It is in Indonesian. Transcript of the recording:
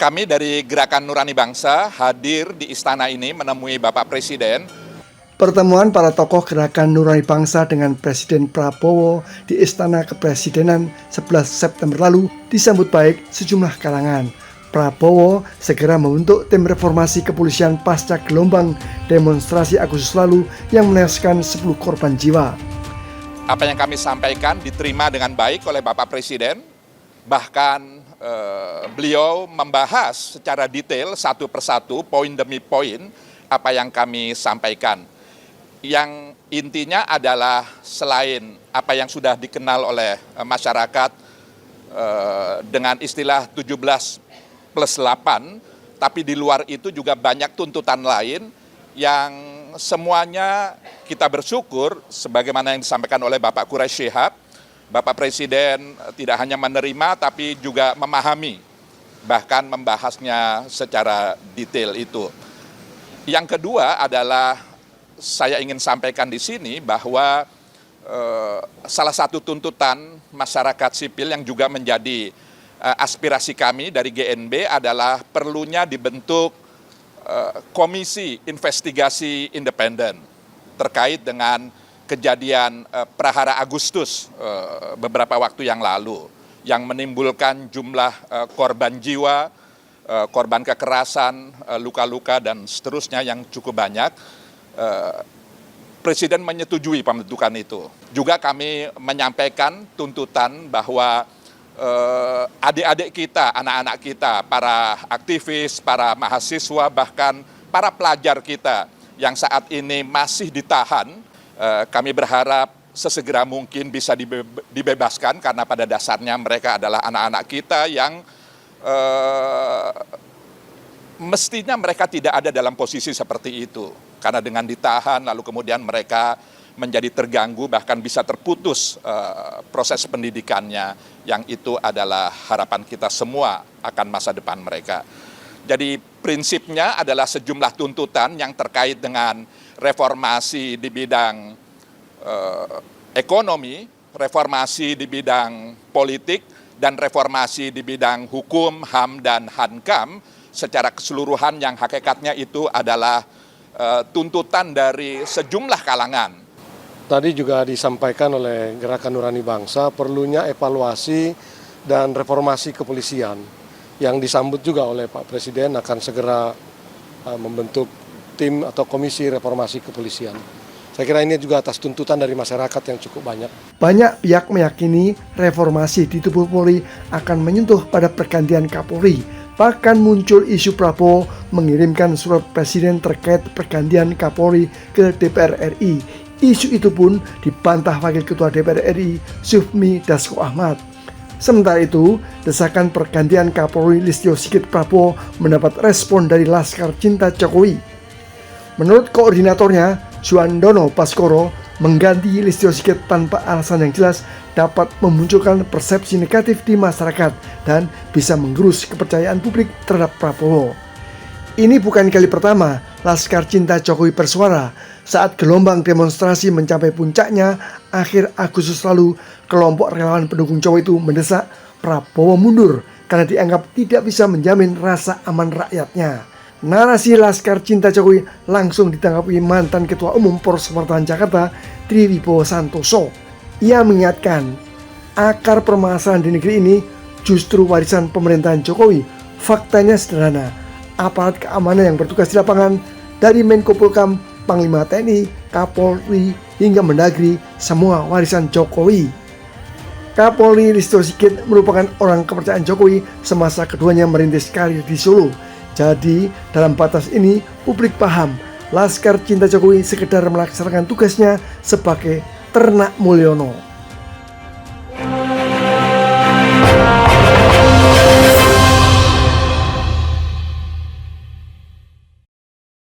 Kami dari Gerakan Nurani Bangsa hadir di istana ini menemui Bapak Presiden. Pertemuan para tokoh Gerakan Nurani Bangsa dengan Presiden Prabowo di Istana Kepresidenan 11 September lalu disambut baik sejumlah kalangan. Prabowo segera membentuk tim reformasi kepolisian pasca gelombang demonstrasi Agustus lalu yang menewaskan 10 korban jiwa. Apa yang kami sampaikan diterima dengan baik oleh Bapak Presiden, bahkan beliau membahas secara detail satu persatu, poin demi poin, apa yang kami sampaikan. Yang intinya adalah selain apa yang sudah dikenal oleh masyarakat dengan istilah 17+8, tapi di luar itu juga banyak tuntutan lain yang semuanya kita bersyukur sebagaimana yang disampaikan oleh Bapak Quraish Shihab, Bapak Presiden tidak hanya menerima tapi juga memahami, bahkan membahasnya secara detail itu. Yang kedua adalah saya ingin sampaikan di sini bahwa salah satu tuntutan masyarakat sipil yang juga menjadi aspirasi kami dari GNB adalah perlunya dibentuk komisi investigasi independen terkait dengan kejadian Prahara Agustus beberapa waktu yang lalu yang menimbulkan jumlah korban jiwa, korban kekerasan, luka-luka dan seterusnya yang cukup banyak. Presiden menyetujui pembentukan itu. Juga kami menyampaikan tuntutan bahwa adik-adik kita, anak-anak kita, para aktivis, para mahasiswa, bahkan para pelajar kita yang saat ini masih ditahan, kami berharap sesegera mungkin bisa dibebaskan karena pada dasarnya mereka adalah anak-anak kita yang mestinya mereka tidak ada dalam posisi seperti itu. Karena dengan ditahan lalu kemudian mereka menjadi terganggu bahkan bisa terputus proses pendidikannya yang itu adalah harapan kita semua akan masa depan mereka. Jadi prinsipnya adalah sejumlah tuntutan yang terkait dengan reformasi di bidang ekonomi, reformasi di bidang politik, dan reformasi di bidang hukum, HAM, dan Hankam secara keseluruhan yang hakikatnya itu adalah tuntutan dari sejumlah kalangan. Tadi juga disampaikan oleh Gerakan Nurani Bangsa perlunya evaluasi dan reformasi kepolisian yang disambut juga oleh Pak Presiden akan segera membentuk tim atau komisi reformasi kepolisian. Saya kira ini juga atas tuntutan dari masyarakat yang cukup banyak. Banyak pihak meyakini reformasi di tubuh Polri akan menyentuh pada pergantian Kapolri. Bahkan muncul isu Prabowo mengirimkan surat Presiden terkait pergantian Kapolri ke DPR RI. Isu itu pun dibantah Wakil Ketua DPR RI Sufmi Dasko Ahmad. Sementara itu, desakan pergantian Kapolri Listio Sigit Prabowo mendapat respon dari Laskar Cinta Jokowi. Menurut koordinatornya, Juandono Baskoro, mengganti Listio Sigit tanpa alasan yang jelas dapat memunculkan persepsi negatif di masyarakat dan bisa menggerus kepercayaan publik terhadap Prabowo. Ini bukan kali pertama Laskar Cinta Jokowi bersuara. Saat gelombang demonstrasi mencapai puncaknya akhir Agustus lalu, kelompok relawan pendukung Jokowi itu mendesak Prabowo mundur karena dianggap tidak bisa menjamin rasa aman rakyatnya. Narasi Laskar Cinta Jokowi langsung ditanggapi mantan Ketua Umum Poros Wartawan Jakarta, Triwibowo Santoso. Ia mengingatkan, akar permasalahan di negeri ini justru warisan pemerintahan Jokowi. Faktanya sederhana, aparat keamanan yang bertugas di lapangan dari Menko Polhukam, Panglima TNI, Kapolri, hingga Mendagri, semua warisan Jokowi. Kapolri Listio Sigit merupakan orang kepercayaan Jokowi semasa keduanya merintis karir di Solo. Jadi, dalam batas ini, publik paham Laskar Cinta Jokowi sekedar melaksanakan tugasnya sebagai ternak Mulyono.